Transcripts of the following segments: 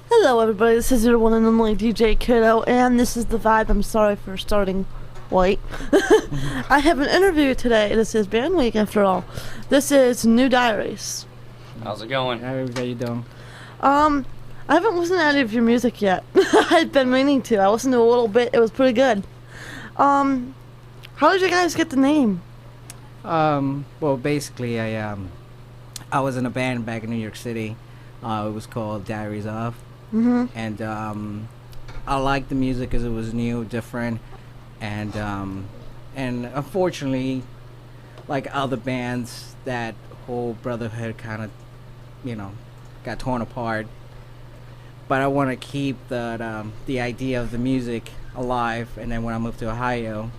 Hello everybody, this is your one and only DJ Kiddo, and this is The Vibe. I'm sorry for starting late. I have an interview today. This is band week after all. This is New Diaries. How's it going? How you doing? I haven't listened to any of your music yet. I've been meaning to. I listened to a little bit. It was pretty good. How did you guys get the name? Well, basically, I was in a band back in New York City. It was called Diaries of. Mm-hmm. And I liked the music because it was new, different, and unfortunately, like other bands, that whole brotherhood kind of, got torn apart. But I want to keep the idea of the music alive. And then when I moved to Ohio,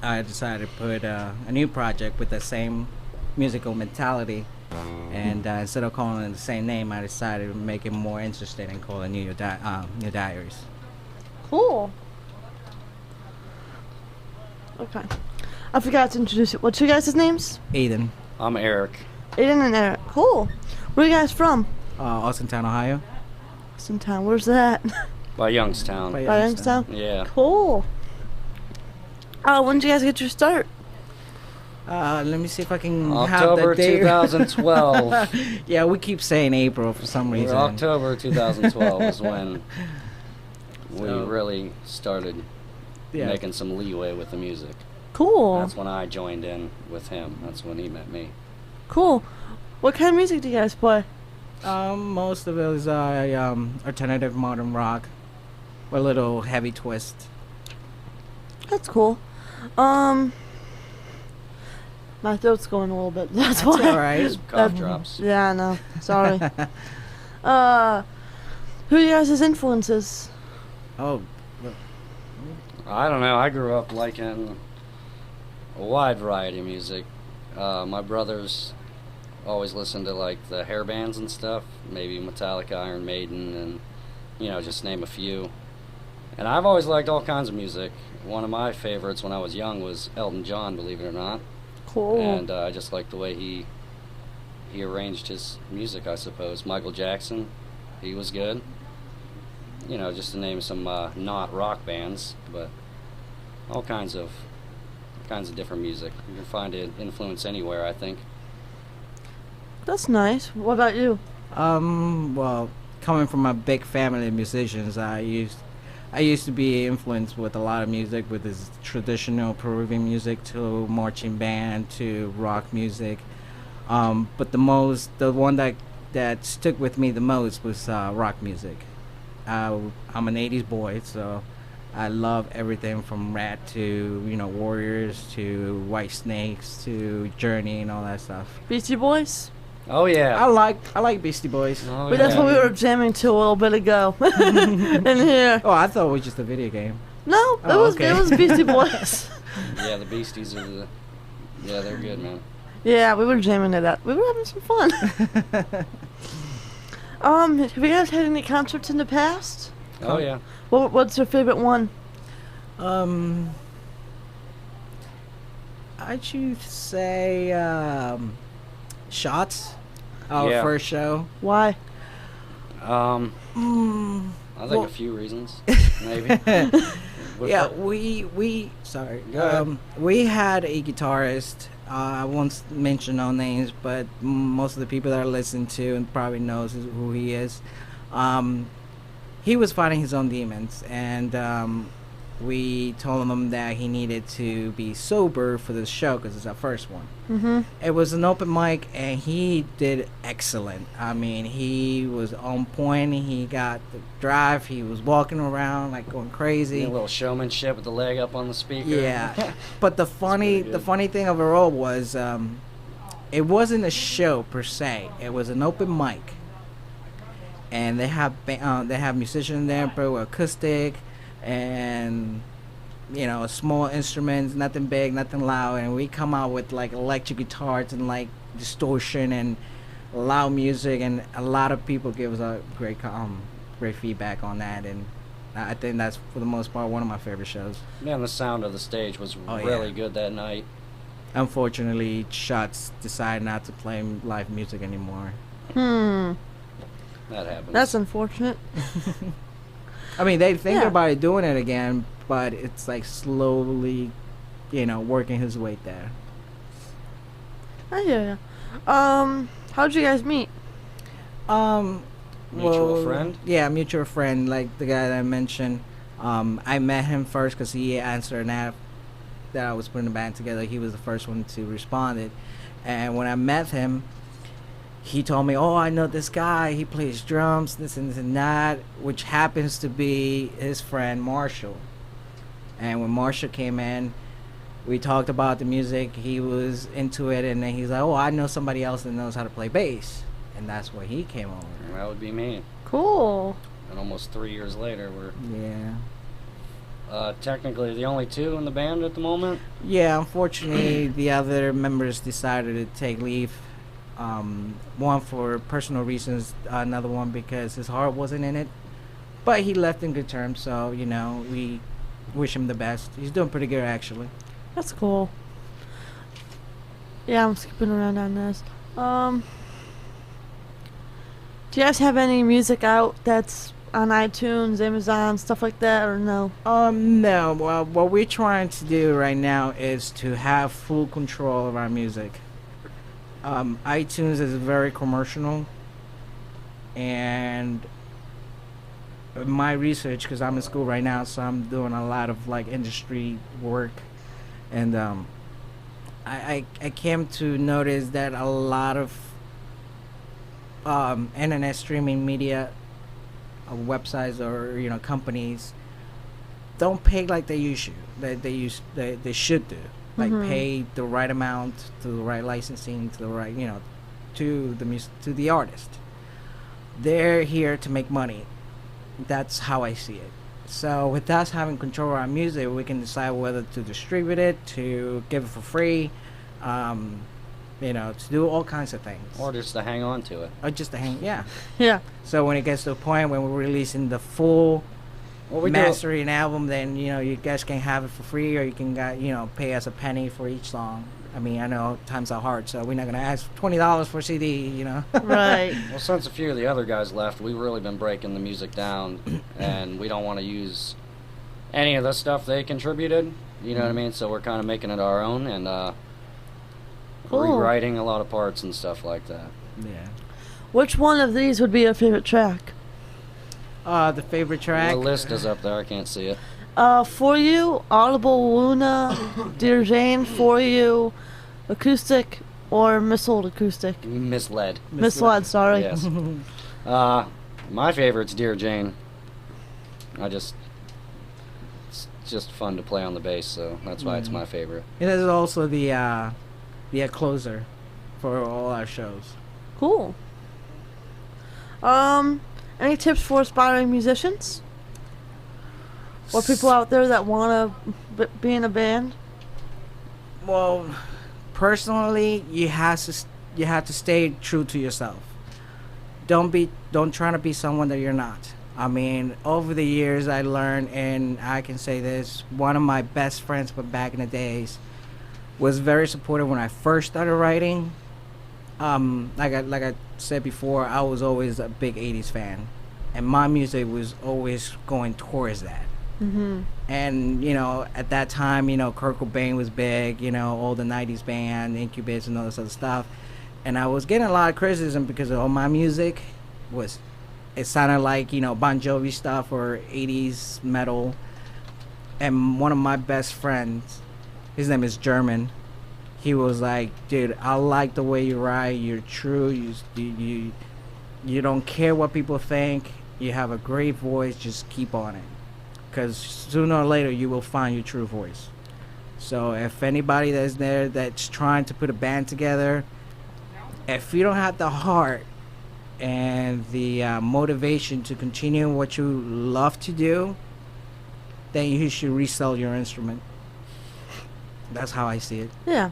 I decided to put a new project with the same musical mentality. And instead of calling it the same name, I decided to make it more interesting and call it New Diaries. Cool. Okay. I forgot to introduce you. What's your guys' names? Aedan. I'm Eric. Aiden and Eric. Cool. Where are you guys from? Austintown, Ohio. Austintown. Where's that? By Youngstown. By By Youngstown? Yeah. Cool. When did you guys get your start? Let me see if I can October have the date. 2012. Yeah, we keep saying April for some reason. October 2012 is when we So- really started making some leeway with the music. Cool. That's when I joined in with him. That's when he met me. Cool. What kind of music do you guys play? Most of it is alternative modern rock, with a little heavy twist. That's cool. My throat's going a little bit. That's That's why. all right. Just cough drops. Yeah, I know. Sorry. Who are you guys' influences? Oh, I don't know. I grew up liking a wide variety of music. My brothers always listened to like the hair bands and stuff, maybe Metallica, Iron Maiden, and just name a few. And I've always liked all kinds of music. One of my favorites when I was young was Elton John, believe it or not. Cool. And I just liked the way he arranged his music, I suppose. Michael Jackson, he was good. Just to name some not rock bands, but all kinds of different music. You can find it influence anywhere, I think. That's nice. What about you? well, coming from a big family of musicians, I used to be influenced with a lot of music, with this traditional Peruvian music to marching band to rock music. But the one that stuck with me the most was rock music. I'm an 80s boy, so I love everything from Rat to Warriors to White Snakes to Journey and all that stuff. Beastie Boys? Oh yeah. I like Beastie Boys. Oh, But that's yeah. what we were jamming to a little bit ago. In here. Oh, I thought it was just a video game. No, it Oh, was okay. it was Beastie Boys. Yeah, the Beasties are they're good, man. Yeah, we were jamming to that. We were having some fun. Have you guys had any concerts in the past? Oh yeah. What's your favorite one? I choose to say Shots. Our Yeah. first show. Why? I think Well- a few reasons, maybe. Yeah, we sorry. Go ahead. We had a guitarist. I won't mention no names, but most of the people that I listen to and probably knows who he is. He was fighting his own demons, and we told him that he needed to be sober for the show because it's our first one. Mm-hmm. It was an open mic, and he did excellent. I mean, he was on point. He got the drive. He was walking around like going crazy. A little showmanship with the leg up on the speaker. Yeah, but the pretty good. funny thing of it all was, it wasn't a show per se. It was an open mic, and they have musicians there, but with acoustic, and small instruments, nothing big, nothing loud, and we come out with like electric guitars and like distortion and loud music, and a lot of people give us a great feedback on that, and I think that's for the most part one of my favorite shows. Yeah, and the sound of the stage was really good that night. Unfortunately, Shots decided not to play live music anymore. That happens. That's unfortunate. I mean, they think Yeah. about doing it again, but it's like slowly, working his way there. I hear ya. How'd you guys meet? Mutual friend? Yeah, mutual friend, like the guy that I mentioned. I met him first because he answered an app that I was putting the band together. He was the first one to respond it. And when I met him, he told me, oh, I know this guy. He plays drums, this and that, which happens to be his friend Marshall. And when Marshall came in, we talked about the music. He was into it, and then he's like, oh, I know somebody else that knows how to play bass. And that's where he came over. That would be me. Cool. And almost 3 years later, we're Yeah. technically the only two in the band at the moment. Yeah, unfortunately, the other members decided to take leave. One for personal reasons, another one because his heart wasn't in it. But he left in good terms, so, we wish him the best. He's doing pretty good, actually. That's cool. Yeah, I'm skipping around on this. Do you guys have any music out that's on iTunes, Amazon, stuff like that, or no? No. Well, what we're trying to do right now is to have full control of our music. iTunes is very commercial, and my research, because I'm in school right now, so I'm doing a lot of like industry work, and I came to notice that a lot of internet streaming media websites or companies don't pay like they used to. They should do. Like pay the right amount to the right licensing to the right to the artist. They're here to make money. That's how I see it. So with us having control of our music, we can decide whether to distribute it, to give it for free, to do all kinds of things. Or just to hang on to it. Or just to hang, yeah. Yeah. So when it gets to a point when we're releasing the full mastering album, then you guys can have it for free, or you can pay us a penny for each song. I mean, I know times are hard, so we're not gonna ask $20 for a CD, Right. Well, since a few of the other guys left, we've really been breaking the music down, and we don't want to use any of the stuff they contributed. You know what I mean? So we're kind of making it our own and Cool. rewriting a lot of parts and stuff like that. Yeah. Which one of these would be your favorite track? The favorite track. The list is up there. I can't see it. For You, Audible Luna, Dear Jane, For You, Acoustic, or Missled Acoustic? Misled. Misled, sorry. Yes. My favorite's Dear Jane. It's just fun to play on the bass, so that's why it's my favorite. It is also the closer for all our shows. Cool. Any tips for aspiring musicians? Or people out there that want to be in a band? Well, personally, you have to stay true to yourself. Don't try to be someone that you're not. I mean, over the years I learned, and I can say this, one of my best friends from back in the days was very supportive when I first started writing. Like I said before, I was always a big 80s fan, and my music was always going towards that. Mm-hmm. And at that time, Kurt Cobain was big, all the 90s band, Incubus and all this other stuff, and I was getting a lot of criticism because all my music it sounded like Bon Jovi stuff or 80s metal. And one of my best friends, his name is German, he was like, dude, I like the way you write, you're true, you don't care what people think, you have a great voice, just keep on it, because sooner or later you will find your true voice. So if anybody that's there that's trying to put a band together, if you don't have the heart and the motivation to continue what you love to do, then you should resell your instrument. That's how I see it. Yeah.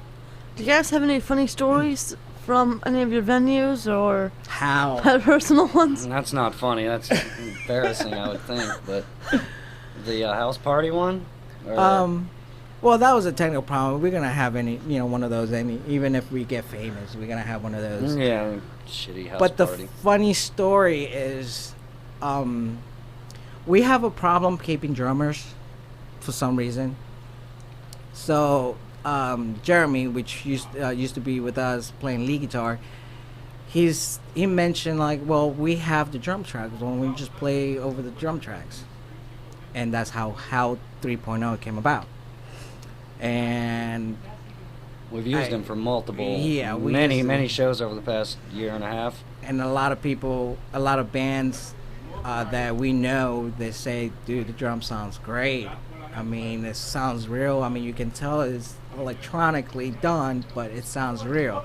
Do you guys have any funny stories from any of your venues or How? personal ones? That's not funny. That's embarrassing, I would think. But the house party one? Or Well, Well, that was a technical problem. We're gonna have one of those. Even if we get famous, we're gonna have one of those. Yeah, shitty house But the party. funny story is, we have a problem keeping drummers for some reason. So Jeremy, which used to be with us playing lead guitar, he mentioned like, well, we have the drum tracks. Why don't we just play over the drum tracks? And that's how 3.0 came about. And We've used them for multiple, we many, used many shows over the past year and a half. and a lot of people, a lot of bands that we know, they say, dude, the drum sounds great. I mean, it sounds real. I mean, you can tell it's electronically done, but it sounds real.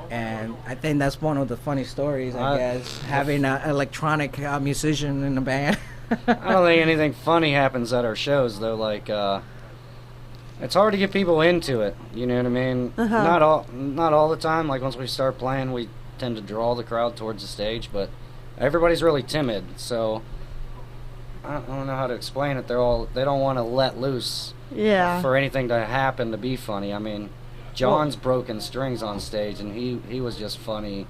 And I think that's one of the funny stories, I guess, having an electronic musician in the band. I don't think anything funny happens at our shows, though. Like, it's hard to get people into it. You know what I mean? Not all the time. Like, once we start playing, we tend to draw the crowd towards the stage, but everybody's really timid. So I don't know how to explain it. They don't want to let loose for anything to happen to be funny. I mean, John's broken strings on stage, and he was just funny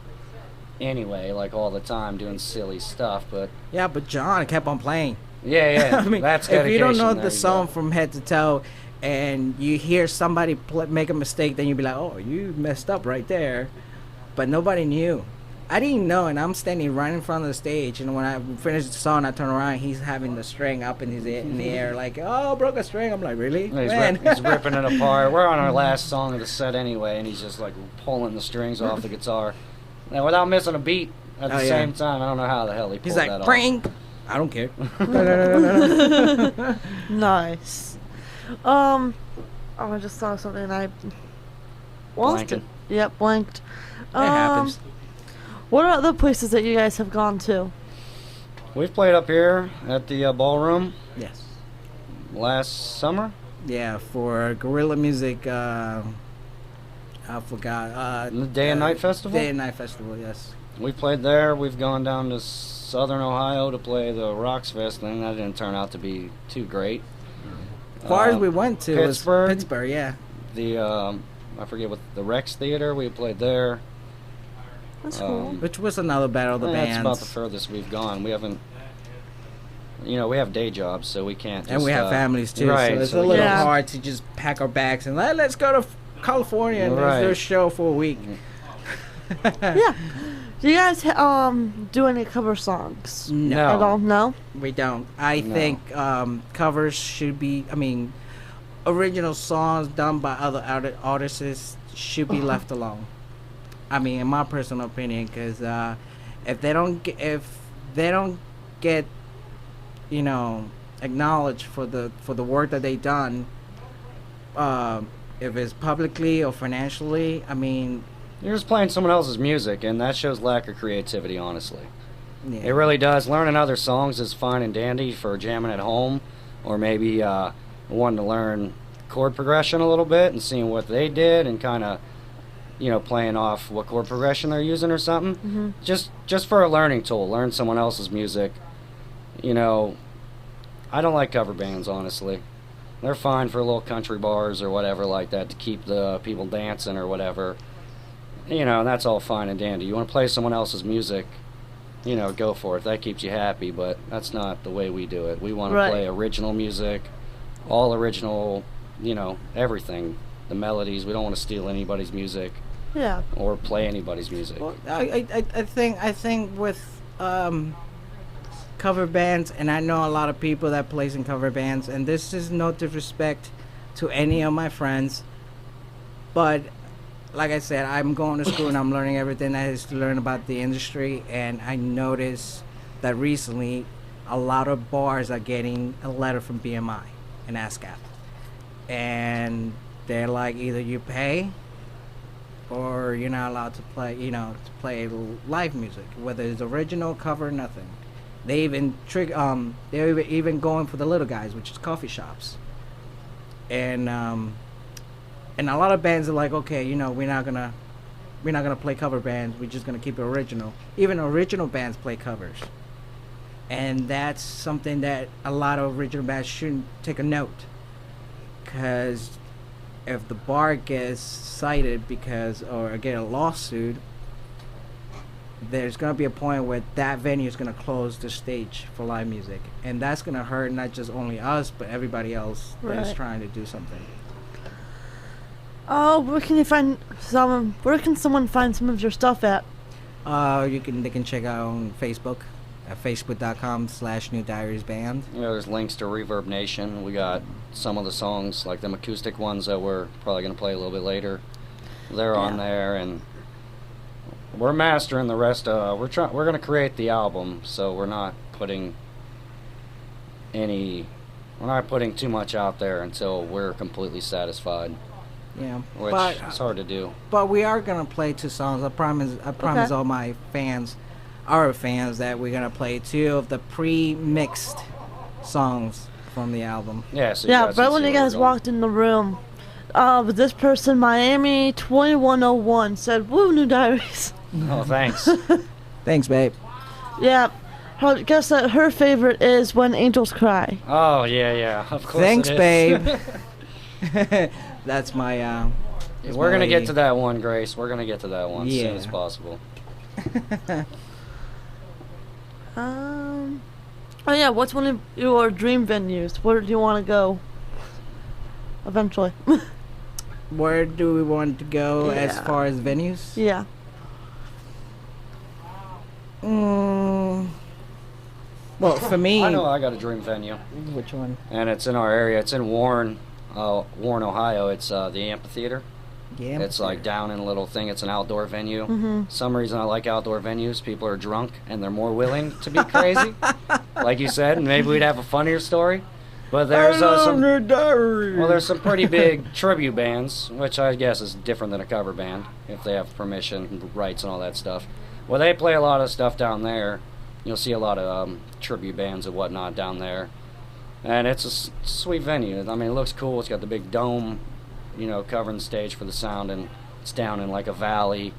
anyway, like all the time, doing silly stuff. But yeah, but John kept on playing. Yeah. I mean, that's if dedication. you don't know There the you song go. from head to toe, and you hear somebody make a mistake, then you'd be like, oh, you messed up right there. But nobody knew. I didn't know, and I'm standing right in front of the stage, and when I finished the song, I turn around, he's having the string up in the air, like, oh, broke a string. I'm like, really? Yeah, he's ripping it apart. We're on our last song of the set anyway, and he's just like pulling the strings off the guitar, and without missing a beat at the same time. I don't know how the hell he pulled He's that like, off. bring. I don't care. Nice. Oh, I just saw something and I lost it. Blanking. Yep, blanked. It happens. What are other places that you guys have gone to? We've played up here at the ballroom Yes. last summer. Yeah, for Guerrilla Music, I forgot. The Day and Night Festival? Day and Night Festival, yes. We played there. We've gone down to Southern Ohio to play the Rocks Fest thing. That didn't turn out to be too great. As far as we went to Pittsburgh. was Pittsburgh, yeah. The I forget what, the Rex Theater. We played there. That's cool. Which was another battle of the bands. That's about the furthest we've gone. We haven't. We have day jobs, so we can't. Just, And we have families too, right, so it's so a we little can't- hard to just pack our bags and let's go to California and let's do a Right. show for a week. Yeah. Do you guys do any cover songs No, at all? No. we don't. I No. think covers should be. I mean, original songs done by other artists should be left alone. I mean, in my personal opinion, because if they don't get acknowledged for the work that they done, if it's publicly or financially, I mean, You're just playing someone else's music, and that shows lack of creativity, honestly. yeah. It really does. Learning other songs is fine and dandy for jamming at home, or maybe wanting to learn chord progression a little bit and seeing what they did and kind of, playing off what chord progression they're using or something. Mm-hmm. Just for a learning tool. Learn someone else's music. I don't like cover bands, honestly. They're fine for little country bars or whatever like that to keep the people dancing or whatever. And that's all fine and dandy. You want to play someone else's music, go for it. If that keeps you happy, but that's not the way we do it. We want to Right. play original music, all original, everything. The melodies. We don't want to steal anybody's music Yeah. or play anybody's music. Well, I think with cover bands, and I know a lot of people that plays in cover bands, and this is no disrespect to any of my friends, but like I said, I'm going to school and I'm learning everything that is to learn about the industry, and I noticed that recently a lot of bars are getting a letter from BMI and ASCAP, and they're like, either you pay or you're not allowed to play, to play live music, whether it's original, cover, nothing. They even they're even going for the little guys, which is coffee shops. And a lot of bands are like, okay, we're not gonna play cover bands. We're just gonna keep it original. Even original bands play covers, and that's something that a lot of original bands shouldn't take a note. because if the bar gets cited because or get a lawsuit, there's gonna be a point where that venue is gonna close the stage for live music, and that's gonna hurt not just only us but everybody else that's Right. trying to do something. Oh, where can you find some? Where can someone find some of your stuff at? They can check out on Facebook at facebook.com/New Diaries Band. You know, there's links to Reverb Nation. We got some of the songs, like them acoustic ones that we're probably going to play a little bit later. They're on there, and we're mastering the rest. We're going to create the album, so we're not putting too much out there until we're completely satisfied, Yeah, which but is hard to do. but we are gonna play 2 songs. I promise Okay. all my fans, our fans, that we're gonna play 2 of the pre-mixed songs from the album. Yeah, so you Yeah, guys but can when see you where guys we're going. walked in the room, with this person, Miami 2101, said, "Woo, New Diaries." Oh, thanks. Thanks, babe. Yeah, guess that her favorite is When Angels Cry. Oh, yeah, of course. Thanks, it is. babe. That's my. We're going to get to that one, Grace. We're going to get to that one as soon Yeah. as possible. Oh yeah, what's one of your dream venues? Where do you want to go? Eventually. Where do we want to go as Yeah. far as venues? Yeah. Well, for me, I know I got a dream venue, which one? and it's in our area. It's in Warren, Ohio. It's the amphitheater. Yeah, It's like down in a little thing. It's an outdoor venue. Mm-hmm. Some reason I like outdoor venues. People are drunk and they're more willing to be crazy, like you said. And maybe we'd have a funnier story. But there's there's some pretty big tribute bands, which I guess is different than a cover band if they have permission, rights, and all that stuff. Well, they play a lot of stuff down there. You'll see a lot of tribute bands and whatnot down there, and it's a sweet venue. I mean, it looks cool. It's got the big dome, covering the stage for the sound, and it's down in like a valley.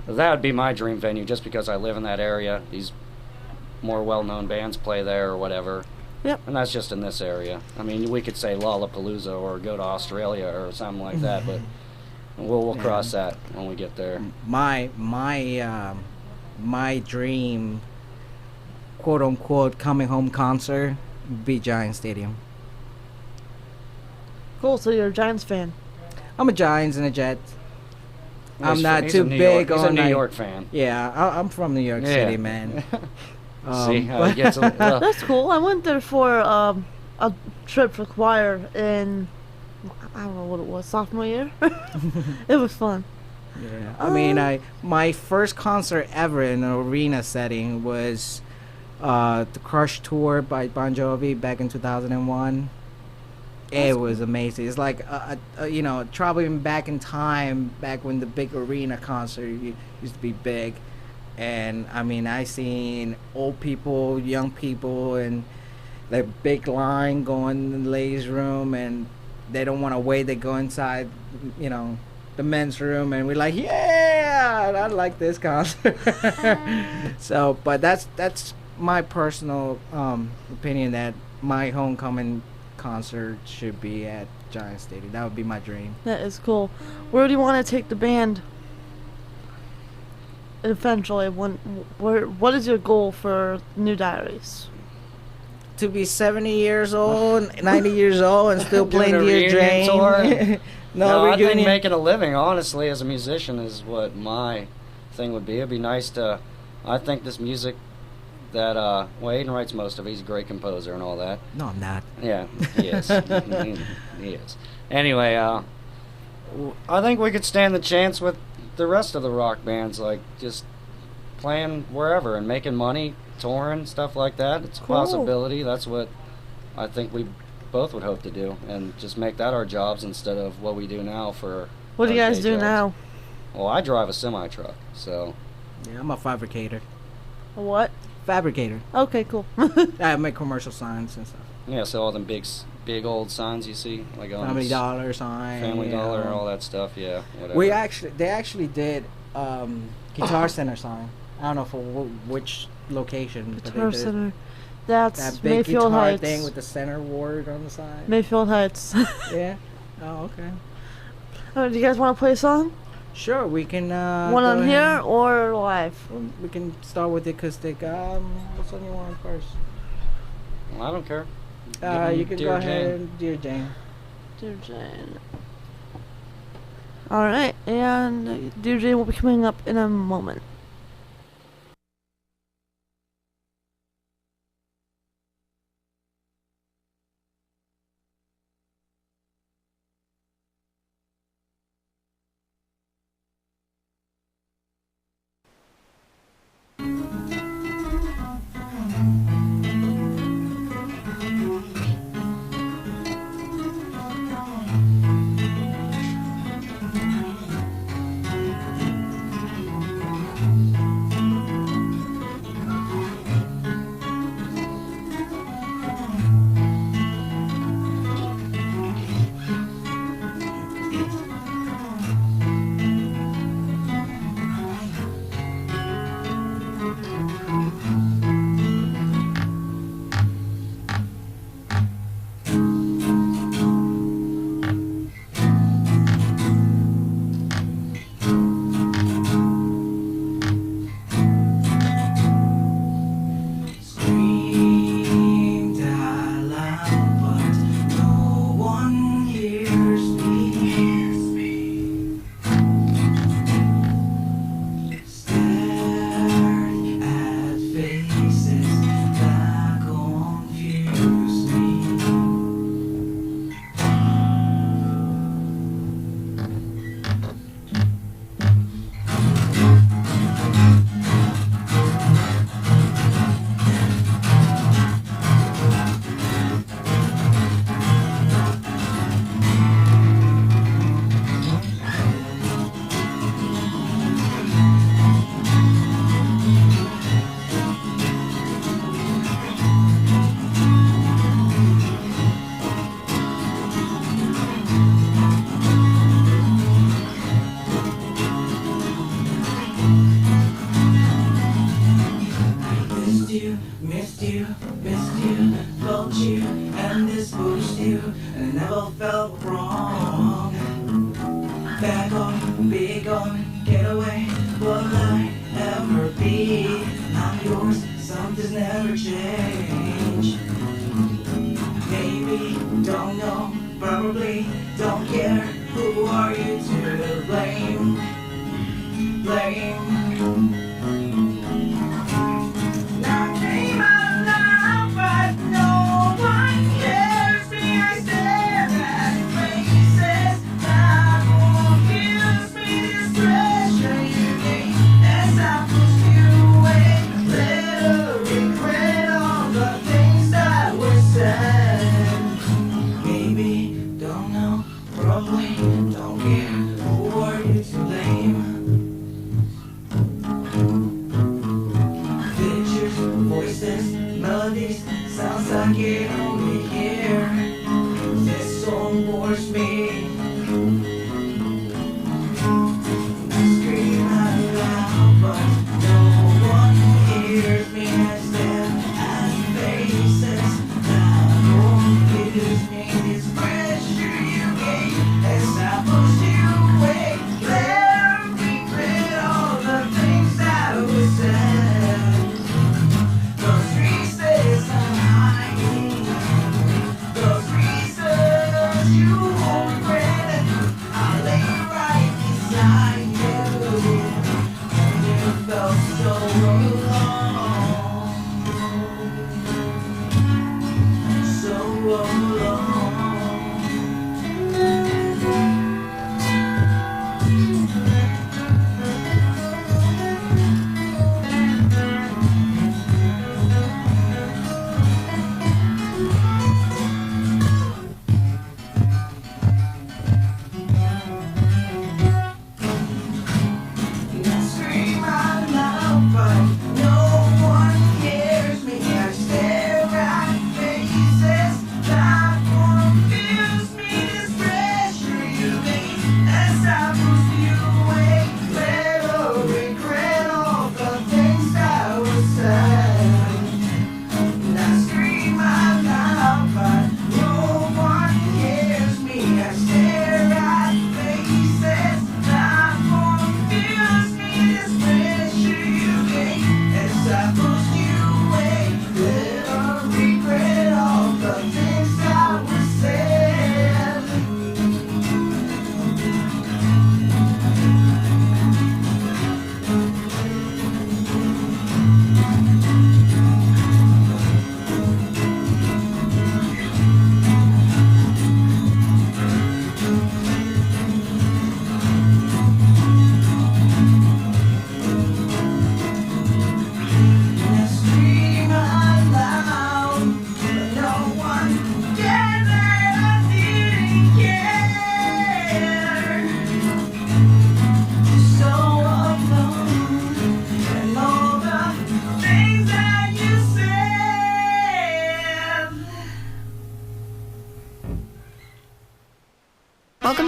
That would be my dream venue, just because I live in that area. These more well-known bands play there or whatever. Yep. And that's just in this area. I mean, we could say Lollapalooza or go to Australia or something like that, but we'll cross that when we get there. my dream, quote unquote, coming home concert would be Giant Stadium. Cool. So you're a Giants fan. I'm a Giants and a Jets. I'm He's not he's too a New big York, He's a on New like- York fan. Yeah, I'm from New York City, man. See how he gets That's cool. I went there for a trip for choir in, I don't know what it was, sophomore year. It was fun. Yeah, I mean, my first concert ever in an arena setting was the Crush tour by Bon Jovi back in 2001. It was amazing. It's like traveling back in time, back when the big arena concert used to be big. And I mean, I seen old people, young people, and the big line going in the ladies' room, and they don't want to wait. They go inside, the men's room, and we're like, yeah, I like this concert. So, but that's my personal opinion, that my homecoming concert should be at Giant Stadium. That would be my dream. That is cool. Where do you want to take the band? Eventually, what is your goal for New Diaries? To be 70 years old, 90 years old, and still Doing playing a Dear reunion Jane. tour? No, I think reunion. making a living, honestly, as a musician is what my thing would be. It'd be nice to, I think this music that, Aedan writes most of it. He's a great composer and all that. No, I'm not. Yeah, he is. He is. Anyway, I think we could stand the chance with the rest of the rock bands, like just playing wherever and making money, touring, stuff like that. It's a Cool. possibility. That's what I think we both would hope to do, and just make that our jobs instead of what we do now for What do you our guys day do jobs. now? Well, I drive a semi-truck, so Yeah, I'm a fabricator. What? Fabricator. Okay, cool. I make commercial signs and stuff. yeah, so all them big old signs you see, like on Family Dollar sign. Family Dollar and know. all that stuff, yeah, whatever. They actually did Guitar Center sign. I don't know for which location. but they Guitar did. Center. That's That big Mayfield guitar Heights. thing with the center word on the side. Mayfield Heights. Yeah. Oh, okay. Do you guys want to play a song? Sure, we can. One go on ahead here or live? We can start with the acoustic. What's on you want first? I don't care. You can Dear go ahead Jane. and Dear Jane. Dear Jane. Alright, and Dear Jane will be coming up in a moment.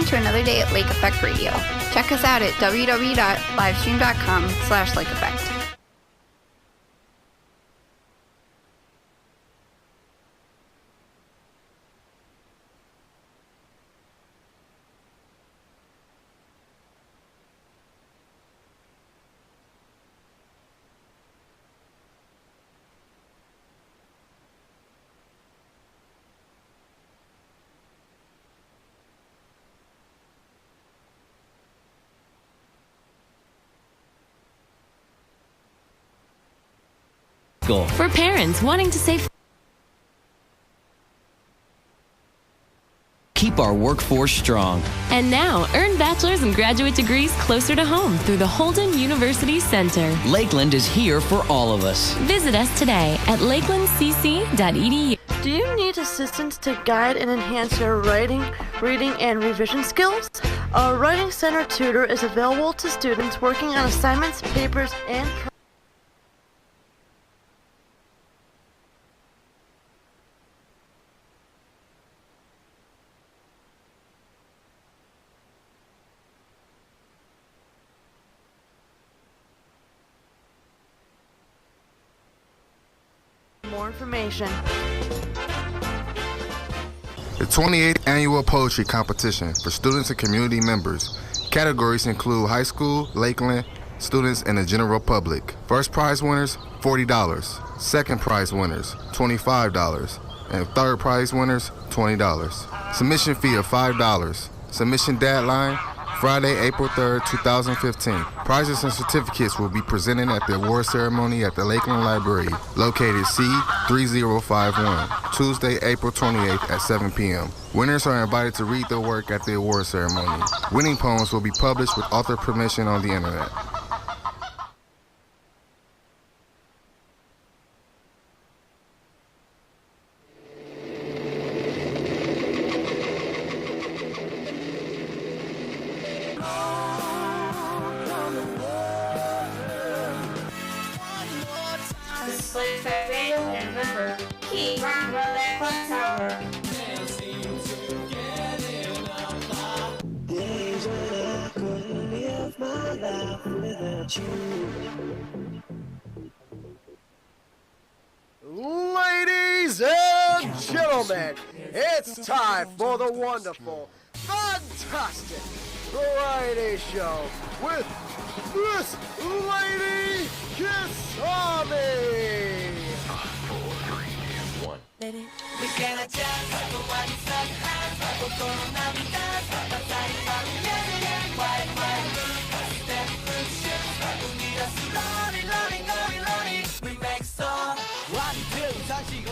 to another day at Lake Effect Radio. Check us out at www.livestream.com/lakeeffect. For parents wanting to save. Keep our workforce strong. And now, earn bachelor's and graduate degrees closer to home through the Holden University Center. Lakeland is here for all of us. Visit us today at lakelandcc.edu. Do you need assistance to guide and enhance your writing, reading, and revision skills? Our Writing Center tutor is available to students working on assignments, papers, and more information. The 28th Annual Poetry Competition for students and community members. Categories include high school, Lakeland, students, and the general public. First prize winners, $40. Second prize winners, $25. And third prize winners, $20. Submission fee of $5. Submission deadline, Friday, April 3rd, 2015. Prizes and certificates will be presented at the award ceremony at the Lakeland Library, located C3051, Tuesday, April 28th at 7 p.m. Winners are invited to read their work at the award ceremony. Winning poems will be published with author permission on the internet. Ladies and gentlemen, it's time for the wonderful, fantastic variety show with Miss Lady Kisami.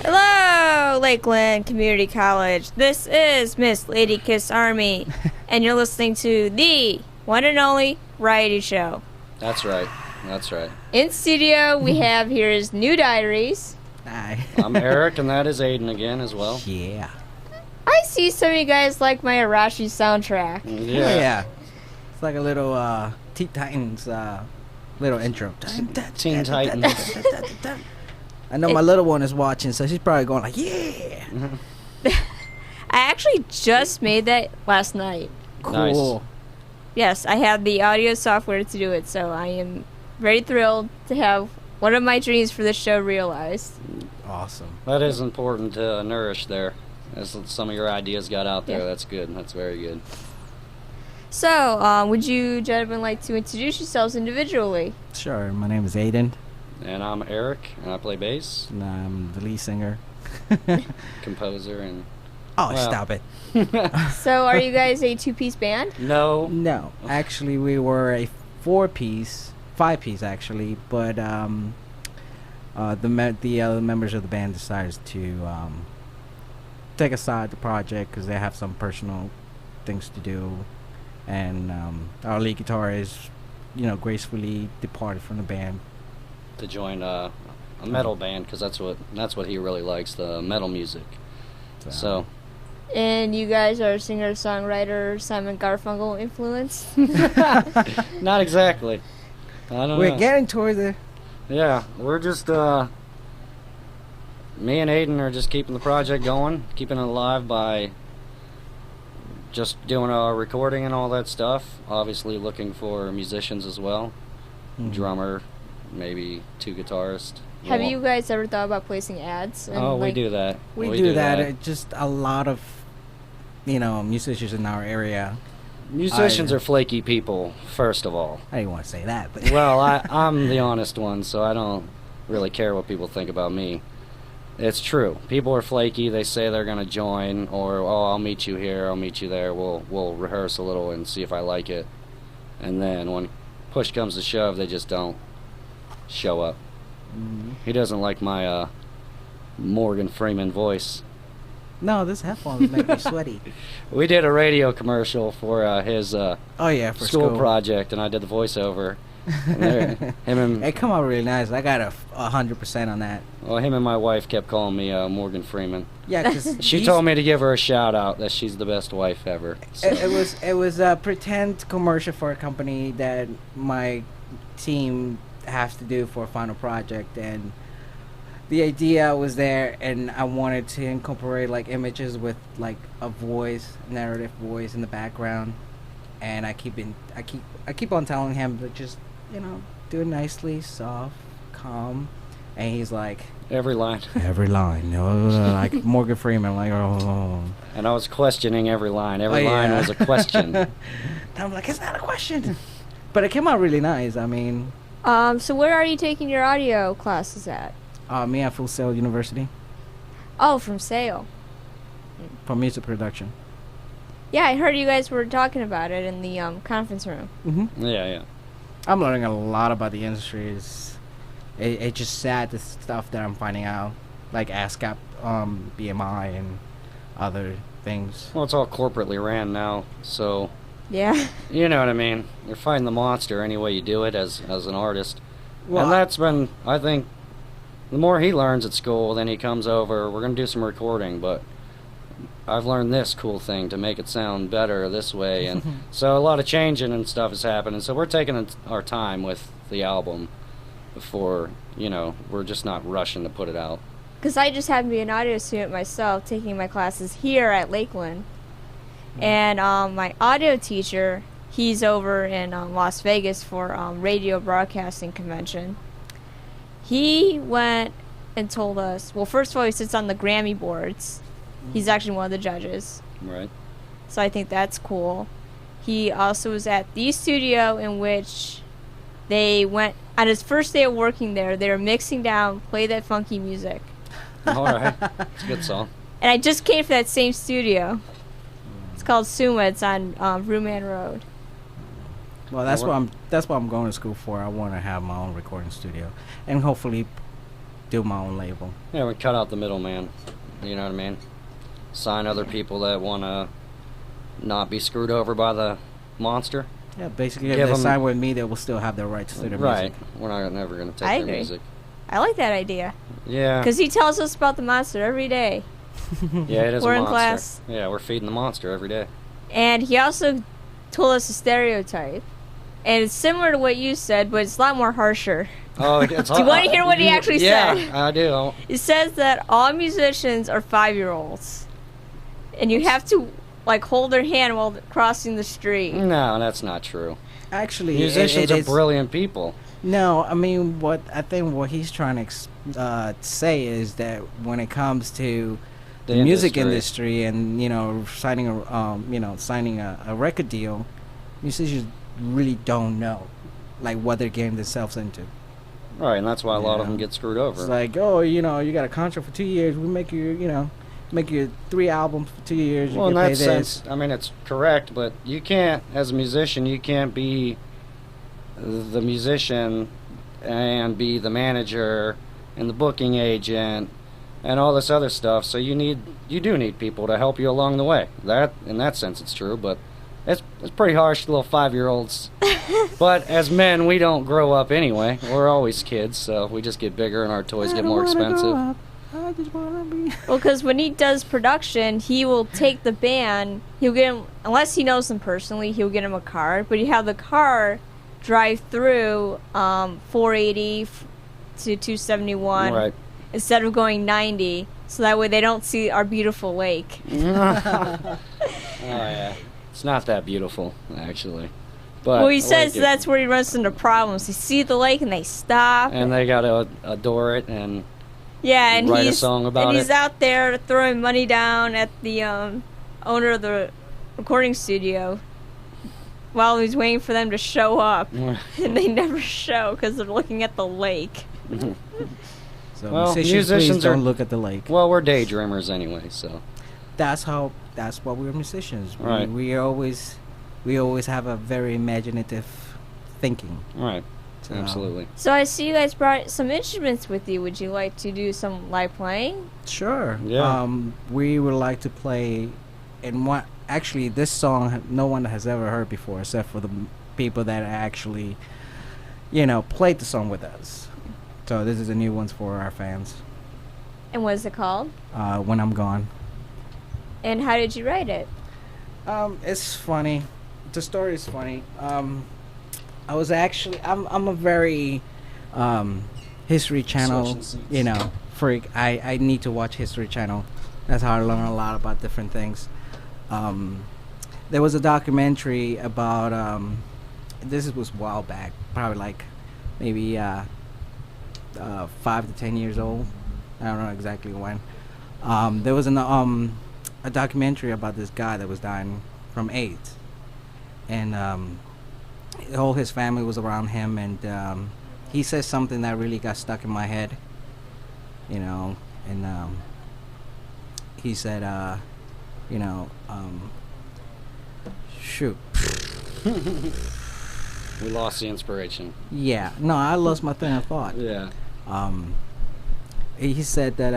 Hello, Lakeland Community College. This is Miss Lady Kiss Army, and you're listening to the one and only variety show. That's right. That's right. In studio, we have here is New Diaries. Hi. I'm Eric, and that is Aedan again as well. Yeah. I see some of you guys like my Arashi soundtrack. Oh, yeah. It's like a little Teen Titans little intro. Teen Titans. I know my little one is watching, so she's probably going like, yeah. I actually just made that last night. Cool. Nice. Yes, I have the audio software to do it, so I am very thrilled to have one of my dreams for this show realized. Awesome. That is important to nourish there. As some of your ideas got out there, Yeah. That's good. That's very good. So, would you gentlemen like to introduce yourselves individually? Sure. My name is Aedan, And I'm Eric, and I play bass, and I'm the lead singer. composer, and... Oh, Well. stop it. So, are you guys a two-piece band? No. No. Actually, we were a five-piece actually, but the other members of the band decided to take aside the project because they have some personal things to do, and our lead guitarist, gracefully departed from the band. To join a metal band, because that's what he really likes, the metal music. So And you guys are singer-songwriter Simon Garfunkel influence? not exactly. I don't know. We're getting toward the... Yeah, we're just me and Aedan are just keeping the project going, keeping it alive by just doing our recording and all that stuff. Obviously looking for musicians as well. Drummer, maybe 2 guitarists. Have you guys ever thought about placing ads? And, We do that. We do that. It's just a lot of, musicians in our area. Musicians are flaky people, first of all. I didn't want to say that, but Well, I'm the honest one, so I don't really care what people think about me. It's true. People are flaky. They say they're going to join, or, I'll meet you here, I'll meet you there. We'll rehearse a little and see if I like it. And then when push comes to shove, they just don't show up. He doesn't like my Morgan Freeman voice. No, this headphones make me sweaty. We did a radio commercial for his for school project, and I did the voiceover. It come out really nice. I got 100% on that. Well, him and my wife kept calling me Morgan Freeman. Yeah, because she told me to give her a shout out that she's the best wife ever. So. It was a pretend commercial for a company that my team has to do for a final project, and the idea was there, and I wanted to incorporate like images with like a narrative voice in the background, and I keep on telling him to just do it nicely, soft, calm, and he's like every line, like Morgan Freeman, like oh. And I was questioning every line. Every line was a question. And I'm like, it's not a question, but it came out really nice. I mean, so where are you taking your audio classes at? Me at S.Y.L University. Oh, from S.Y.L. For music production. Yeah, I heard you guys were talking about it in the conference room. Yeah. I'm learning a lot about the industry. It's just sad, the stuff that I'm finding out, like ASCAP, BMI, and other things. Well, it's all corporately ran now, so... Yeah. You know what I mean. You're fighting the monster any way you do it as an artist. Well, and that's been, I think, the more he learns at school, then he comes over, we're going to do some recording, but I've learned this cool thing to make it sound better this way. And so a lot of changing and stuff is happening. So we're taking our time with the album before, we're just not rushing to put it out. Because I just happen to be an audio student myself, taking my classes here at Lakeland. And my audio teacher, he's over in Las Vegas for radio broadcasting convention. He went and told us, well, first of all, he sits on the Grammy boards. He's actually one of the judges. Right. So I think that's cool. He also was at the studio in which they went, on his first day of working there, they were mixing down Play That Funky Music. All right. It's a good song. And I just came from that same studio. It's called Suma. It's on Ruman Road. Well, that's what I'm going to school for. I want to have my own recording studio and hopefully do my own label. Yeah, we cut out the middleman. You know what I mean? Sign other people that want to not be screwed over by the monster. Yeah, basically, if they sign with me, they will still have their rights to their music. Right. We're never going to take their music. I like that idea. Yeah. Because he tells us about the monster every day. Yeah, it is We're a in monster. class. Yeah, we're feeding the monster every day. And he also told us a stereotype. And it's similar to what you said, but it's a lot more harsher. Oh, it's Do you want to hear what he actually said? Yeah, I do. It says that all musicians are 5-year-olds. And you have to, hold their hand while crossing the street. No, that's not true. Actually, musicians are brilliant people. No, I mean, what he's trying to say is that when it comes to the music industry and signing a record deal, musicians really don't know what they're getting themselves into. Right, and that's why a lot of them get screwed over. It's like, you got a contract for 2 years. We make you 3 albums for 2 years. Well, in that sense, I mean, it's correct, but you can't, as a musician, you can't be the musician and be the manager and the booking agent and all this other stuff. So you do need people to help you along the way. That, in that sense, it's true, but it's pretty harsh to little 5-year-olds. But as men, we don't grow up anyway. We're always kids, so we just get bigger and our toys get more expensive. I just wanna be. Well, because when he does production, he will take the band. He'll get him, unless he knows them personally, he'll get him a car. But you have the car drive through 480 to 271 right. instead of going 90. so that way they don't see our beautiful lake. Oh yeah, it's not that beautiful actually. But Well, he I says like it. that's where he runs into problems. They see the lake and they stop. And they gotta adore it and Yeah, and write a he's song about and he's it. out there throwing money down at the owner of the recording studio while he's waiting for them to show up, and they never show because they're looking at the lake. So Well, musicians, musicians please don't are- look at the lake. Well, we're daydreamers anyway, so. That's what we're musicians. Right. We always have a very imaginative thinking. Right. So- Absolutely. So I see you guys brought some instruments with you. Would you like to do some live playing? Sure. Yeah. We would like to play, and what actually this song no one has ever heard before, except for the people that actually, played the song with us. So this is a new one for our fans. And what is it called? When I'm Gone. And how did you write it? It's funny. The story is funny. I was actually I'm a very History Channel, Switching seats. Freak. I need to watch History Channel. That's how I learn a lot about different things. There was a documentary about this was a while back, probably like maybe 5 to 10 years old. I don't know exactly when. There was a documentary about this guy that was dying from AIDS, and all his family was around him, and he said something that really got stuck in my head, and he said, shoot. We lost the inspiration. Yeah, no, I lost my train of thought. Yeah. He said that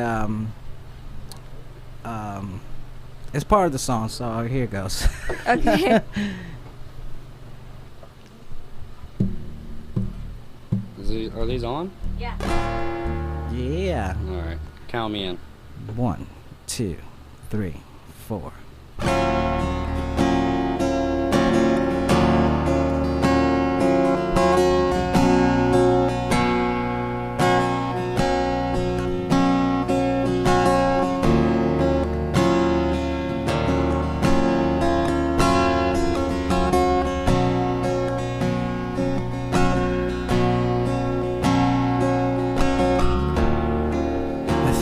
it's part of the song, so here it goes. Okay. Are these on? Yeah. Yeah. All right. Count me in. 1, 2, 3, 4.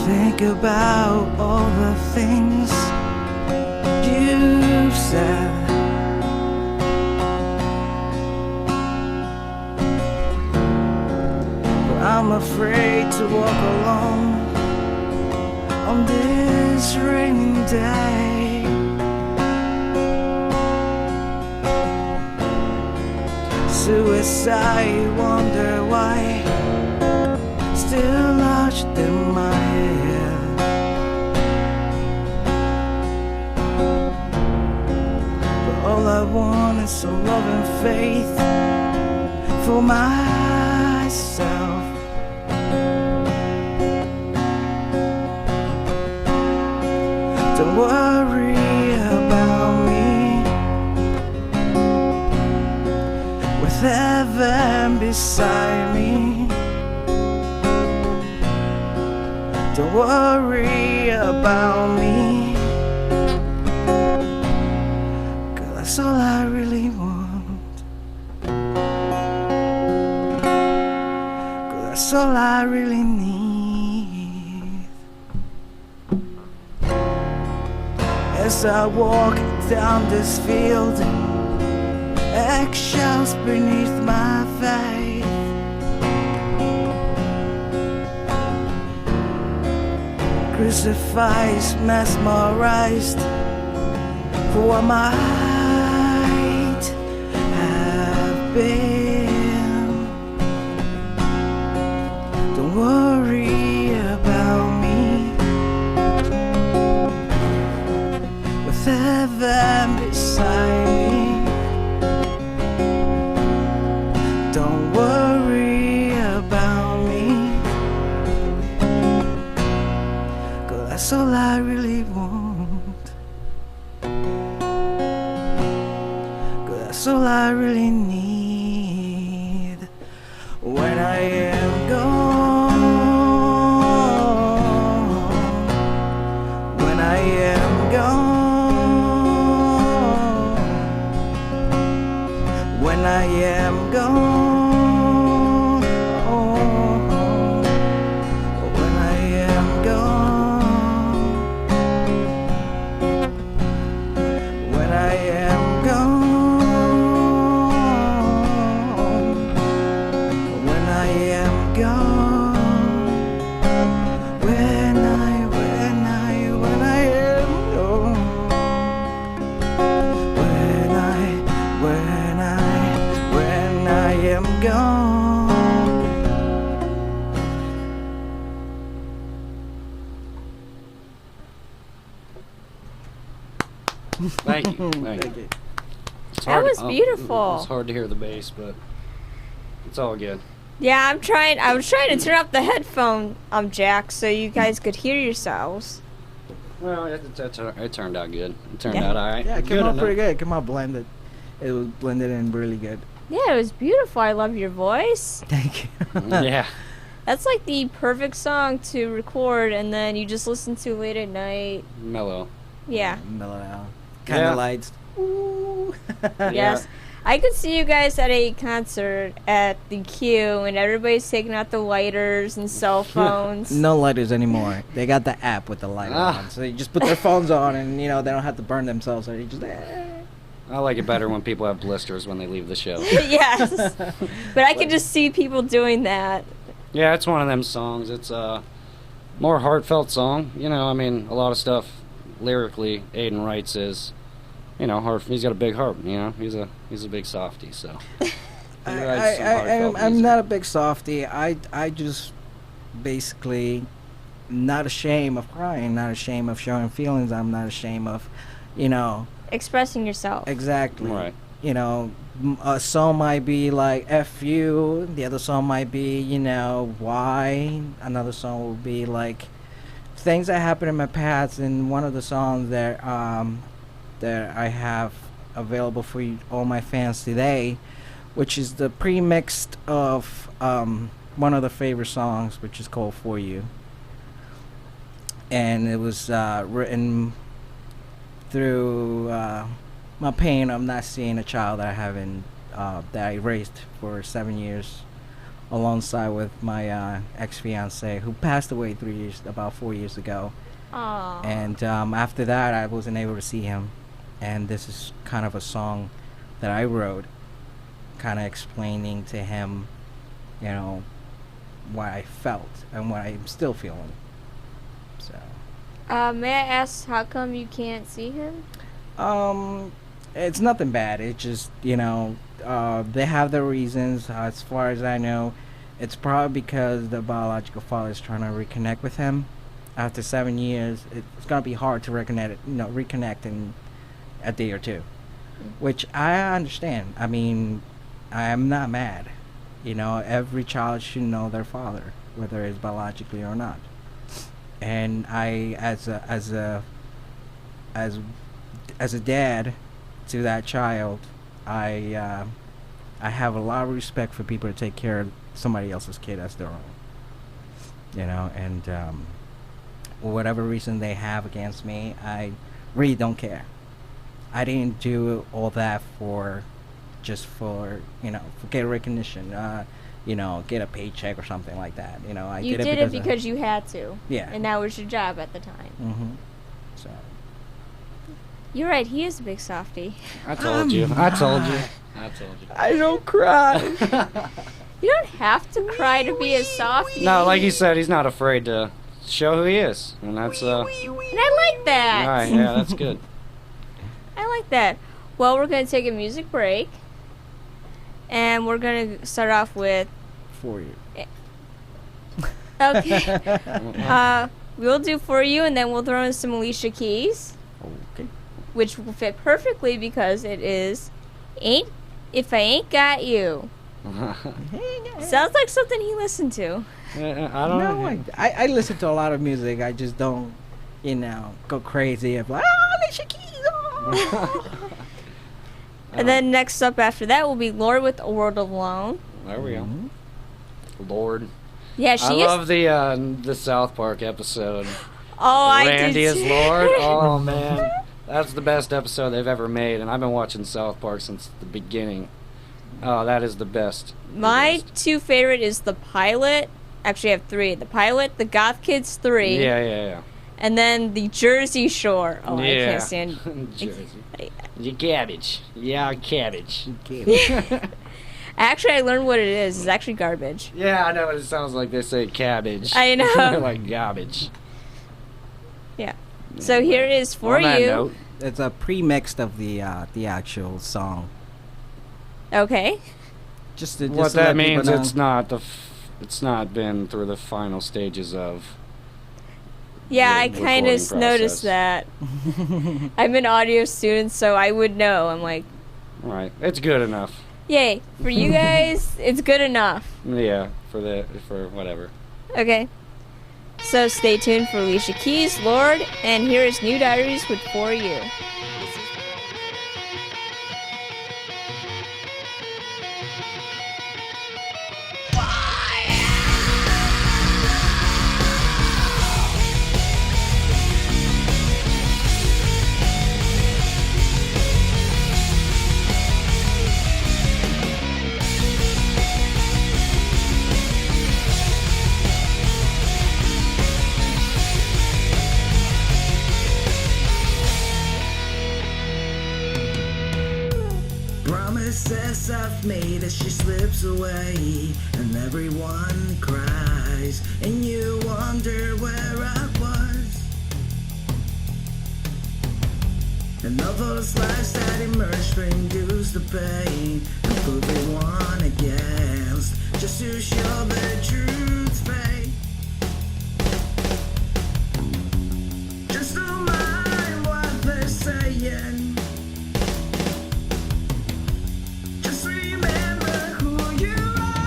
Think about all the things you've said. But I'm afraid to walk alone on this rainy day. Suicide, wonder why, still lodged in my head. But all I want is some love and faith for myself. Don't worry about me, with heaven beside me. Don't worry about me, 'cause that's all I really want. 'Cause that's all I really need. As I walk down this field, eggshells beneath my feet. Crucified, mesmerized for what might have been. Don't worry about me, with heaven beside me. Don't worry about me, 'cause that's all I really want. 'Cause that's all I really need. When I am gone, gone. When I am gone. When I am gone. Thank you. Thank you. It's That hard- was beautiful. It's hard to hear the bass, but it's all good. Yeah, I was trying to turn up the headphone jack so you guys could hear yourselves. Well, it turned out good. It turned out all right. Yeah, it Good came out enough. pretty good. It came out blended. It was blended in really good. Yeah, it was beautiful. I love your voice. Thank you. Yeah. That's like the perfect song to record and then you just listen to late at night. Mellow. Yeah. Mellow out. Candlelights. Ooh. Yes. I could see you guys at a concert at the Q and everybody's taking out the lighters and cell phones. No lighters anymore. They got the app with the lighter on. So they just put their phones on and, they don't have to burn themselves. So they just... I like it better when people have blisters when they leave the show. Yes. But I could just see people doing that. Yeah, it's one of them songs. It's a more heartfelt song. I mean, a lot of stuff lyrically Aedan writes is, heart. He's got a big heart. He's a big softie. So he writes some heartfelt I'm music. not a big softie. I just basically not ashamed of crying, not ashamed of showing feelings. I'm not ashamed of, Expressing yourself. Exactly. Right. A song might be like F you, the other song might be, why. Another song will be like things that happened in my past. And one of the songs that I have available for all my fans today, which is the pre-mixed of one of the favorite songs, which is called For You. And it was written through my pain of not seeing a child that I haven't that I raised for 7 years, alongside with my ex-fiance who passed away about 4 years ago. Aww. And after that, I wasn't able to see him, and this is kind of a song that I wrote, kind of explaining to him, what I felt and what I'm still feeling. So. May I ask how come you can't see him? It's nothing bad. It's just, they have their reasons. As far as I know, it's probably because the biological father is trying to reconnect with him. After 7 years, it's going to be hard to reconnect in a day or two, which I understand. I mean, I am not mad. Every child should know their father, whether it's biologically or not. And I, as a dad to that child, I have a lot of respect for people to take care of somebody else's kid as their own. And whatever reason they have against me, I really don't care. I didn't do all that for get recognition, get a paycheck or something like that. I You did it because you had to. Yeah. And that was your job at the time. Mm-hmm. So. You're right, he is a big softie. I told you. I don't cry. You don't have to cry to be a softie. No, like you said, he's not afraid to show who he is, and that's And I like that. all right. Yeah, that's good. I like that. Well, we're going to take a music break. And we're going to start off with... For You. Okay. We'll do For You, and then we'll throw in some Alicia Keys. Okay. Which will fit perfectly because it is If I Ain't Got You. Sounds like something he listened to. I don't know. I listen to a lot of music. I just don't, go crazy. Of like, Alicia Keys. Oh. And then next up after that will be Lord with A World Alone. There we go. Lord. Yeah, I love the South Park episode. Oh, Randy I did is too. Lord. Oh man, that's the best episode they've ever made, and I've been watching South Park since the beginning. Oh, that is the best. My two favorite is the pilot. Actually, I have three. The pilot, the Goth Kids 3. Yeah. And then the Jersey Shore. Oh, Yeah. I can't stand Jersey. You cabbage. Yeah, cabbage. Actually, I learned what it is. It's actually garbage. Yeah, I know. It sounds like they say cabbage. I know. Like garbage. Yeah. So here it is for On that you. note, It's a pre-mixed of the actual song. Okay. Just to what to let that people means, know. it's not been through the final stages of. Yeah, The I kind of recording noticed that. I'm an audio student, so I would know. I'm like, Right, it's good enough. yay. For you guys, it's good enough. Yeah, for whatever. Okay. So stay tuned for Alicia Keys, Lord, and here is New Diaries with For You. Promises I've made as she slips away, and everyone cries, and you wonder where I was. And all those lies that emerged to induce the pain, and prove they won against, just to show the truth's fate. Just don't mind what they're saying. Just remember who you are.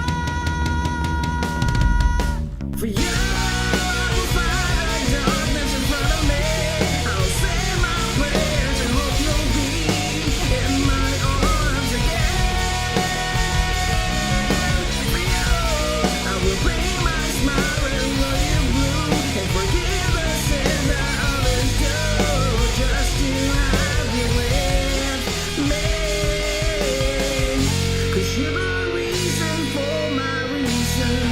For you, will find darkness in front of me. I'll say my prayers and hope you'll be in my arms again. For you, I will bring my smile and love you blue, and forgive the sins that others do, just to have you with me. 'Cause you're the reason for my reasons.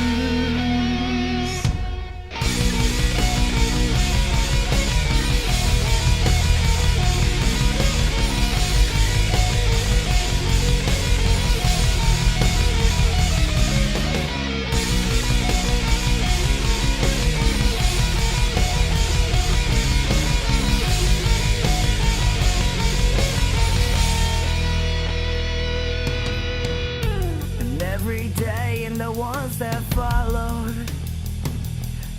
And every day and the ones that followed,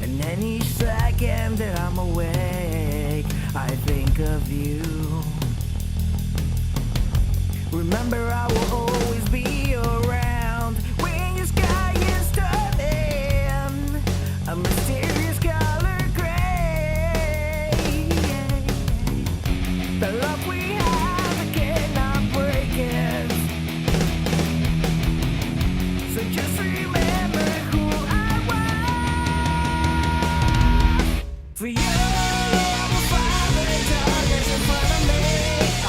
and any second that I'm awake, I think of you. Remember, I will always be around when your sky is turning a mysterious color gray. The love we have, I cannot break it. So just remember who I was. For you, I will find the darkness in front of me.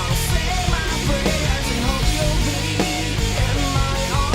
I'll say my prayers and hope you'll be in my arms.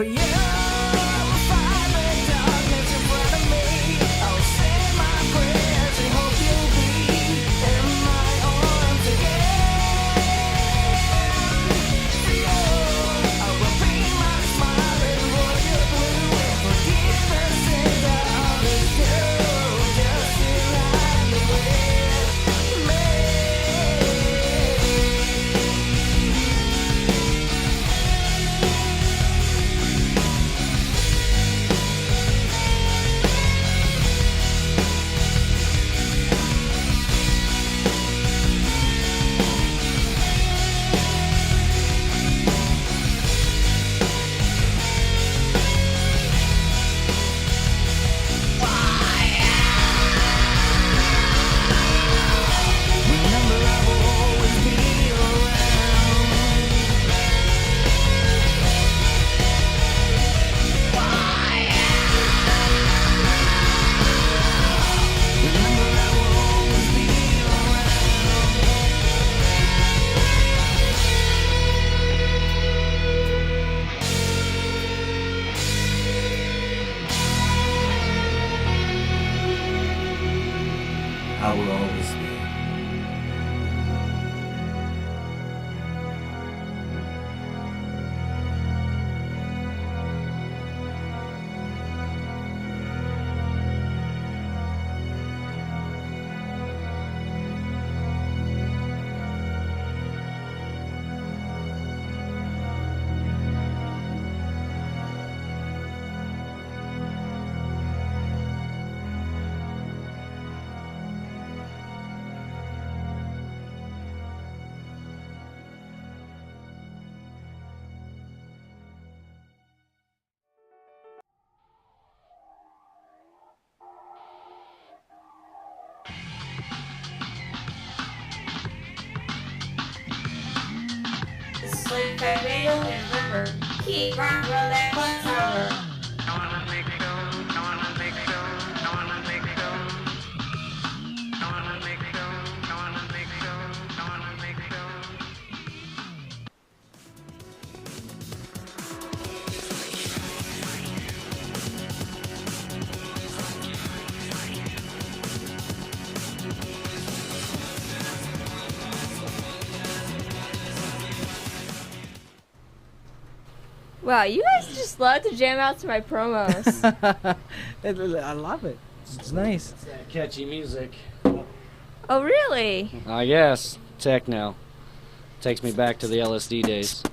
For you, find the darkness in front of me. I'll say my prayers and hope you'll be in my arms again. For you, I will bring my smile and royal blue and forgive the sins that others do. Just to have you with me. Remember, I will always be around. Remember, I will always be around. I will always be. Sleep baby, remember, keep rock that one tower. Wow, you guys just love to jam out to my promos. I love it. It's nice. It's that catchy music. Oh, really? I guess. Techno. Takes me back to the LSD days.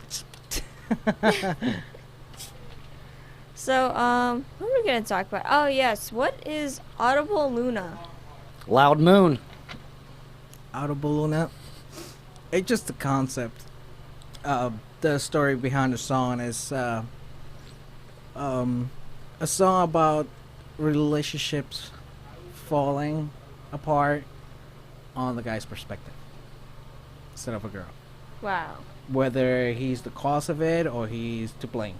So, what are we gonna talk about? Oh, yes. What is Audible Luna? Loud Moon. Audible Luna. It's just the concept. The story behind the song is a song about relationships falling apart on the guy's perspective instead of a girl. Wow. Whether he's the cause of it or he's to blame.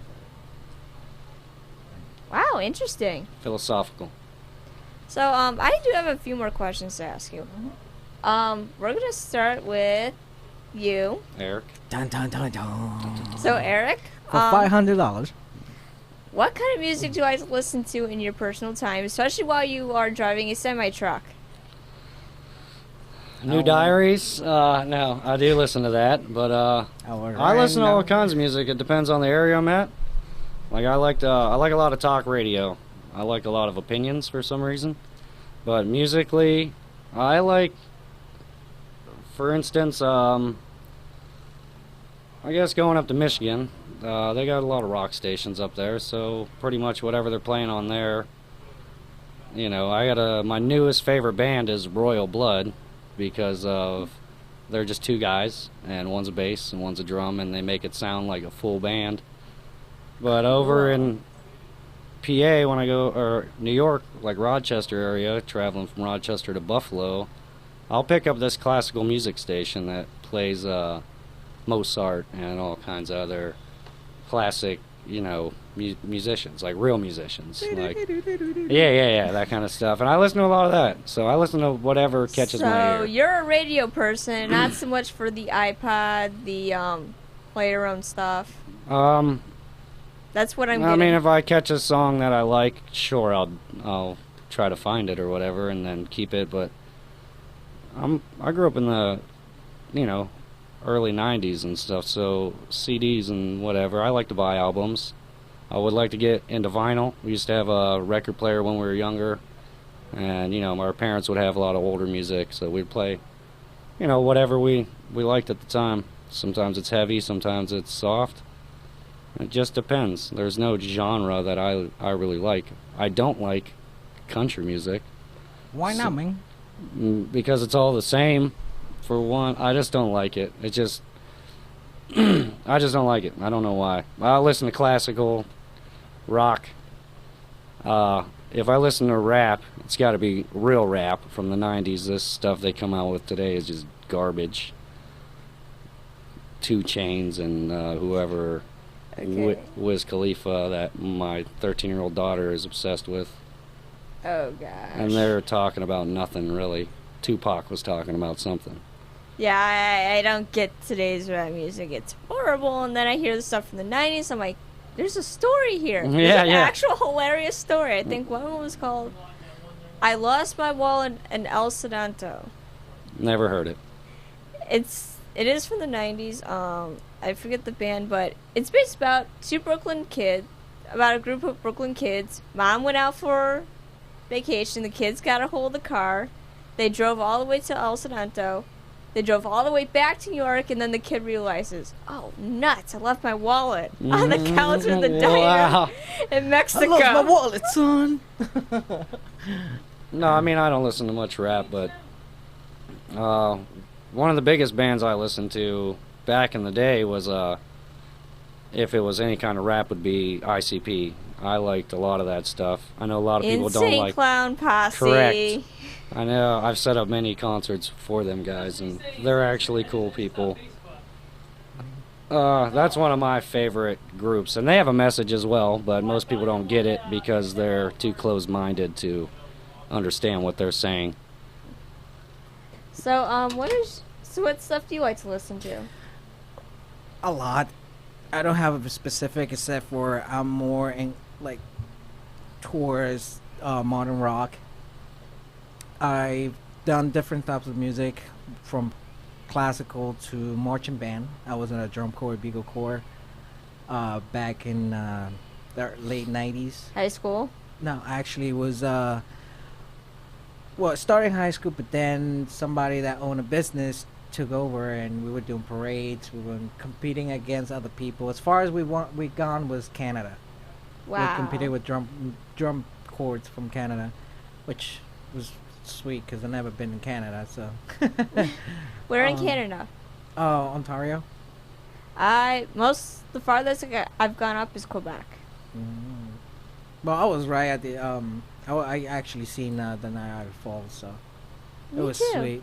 Wow, interesting. Philosophical. So, I do have a few more questions to ask you. We're gonna start with you. Eric. Dun dun dun dun. So, Eric, For $500. what kind of music do you guys listen to in your personal time, especially while you are driving a semi-truck? New Diaries? No, I do listen to that, but I listen to all kinds of music. It depends on the area I'm at. Like I like a lot of talk radio. I like a lot of opinions for some reason. But musically, I like, for instance, I guess going up to Michigan, they got a lot of rock stations up there, so pretty much whatever they're playing on there. You know, my newest favorite band is Royal Blood, because they're just two guys, and one's a bass and one's a drum, and they make it sound like a full band. But over in PA, when I go, or New York, like Rochester area, traveling from Rochester to Buffalo, I'll pick up this classical music station that plays Mozart and all kinds of other classic, you know, musicians, like real musicians, like yeah, that kind of stuff. And I listen to a lot of that, so I listen to whatever catches my ear. So you're a radio person, not so much for the iPod, the play your own stuff. That's what I'm I getting. mean, if I catch a song that I like, sure, I'll try to find it or whatever, and then keep it. But I grew up in the, early '90s and stuff, so CDs and whatever. I like to buy albums. I would like to get into vinyl. We used to have a record player when we were younger, and our parents would have a lot of older music, so we'd play, whatever we liked at the time. Sometimes it's heavy, sometimes it's soft. It just depends. There's no genre that I really like. I don't like country music. Why not, man? Because it's all the same. For one, I just don't like it. It just, I just don't like it. I don't know why. I listen to classical, rock. If I listen to rap, it's got to be real rap from the '90s. This stuff they come out with today is just garbage. 2 Chainz and whoever, Wiz Khalifa, that my 13-year-old daughter is obsessed with. Oh, gosh. And they're talking about nothing, really. Tupac was talking about something. Yeah, I don't get today's rap music. It's horrible. And then I hear the stuff from the 90s. I'm like, there's a story here. Yeah, There's an yeah. actual hilarious story. I think one was called I Lost My Wallet in El Sedento. Never heard it. It is from the 90s. I forget the band, but it's based about about a group of Brooklyn kids. Mom went out for vacation. The kids got a hold of the car. They drove all the way to El Sedento. They drove all the way back to New York, and then the kid realizes, oh, nuts, I left my wallet on the counter of the diner in Mexico. I lost my wallet, son. No, I mean, I don't listen to much rap, but one of the biggest bands I listened to back in the day was, if it was any kind of rap, would be ICP. I liked a lot of that stuff. I know a lot of people don't Insane like... Clown Posse. Correct. I know. I've set up many concerts for them guys, and they're actually cool people. That's one of my favorite groups, and they have a message as well, but most people don't get it because they're too closed-minded to understand what they're saying. So, what stuff do you like to listen to? A lot. I don't have a specific, except for I'm more in towards modern rock. I've done different types of music, from classical to marching band. I was in a drum corps, bugle corps, back in the late '90s. High school? No, I actually was starting high school, but then somebody that owned a business took over, and we were doing parades. We were competing against other people. As far as we gone was Canada. Wow. We competed with drum corps from Canada, which was sweet because I've never been in Canada. So. Where in Canada? Ontario. The farthest I've gone up is Quebec. Well, I was right at the I actually seen the Niagara Falls, so it was too. sweet.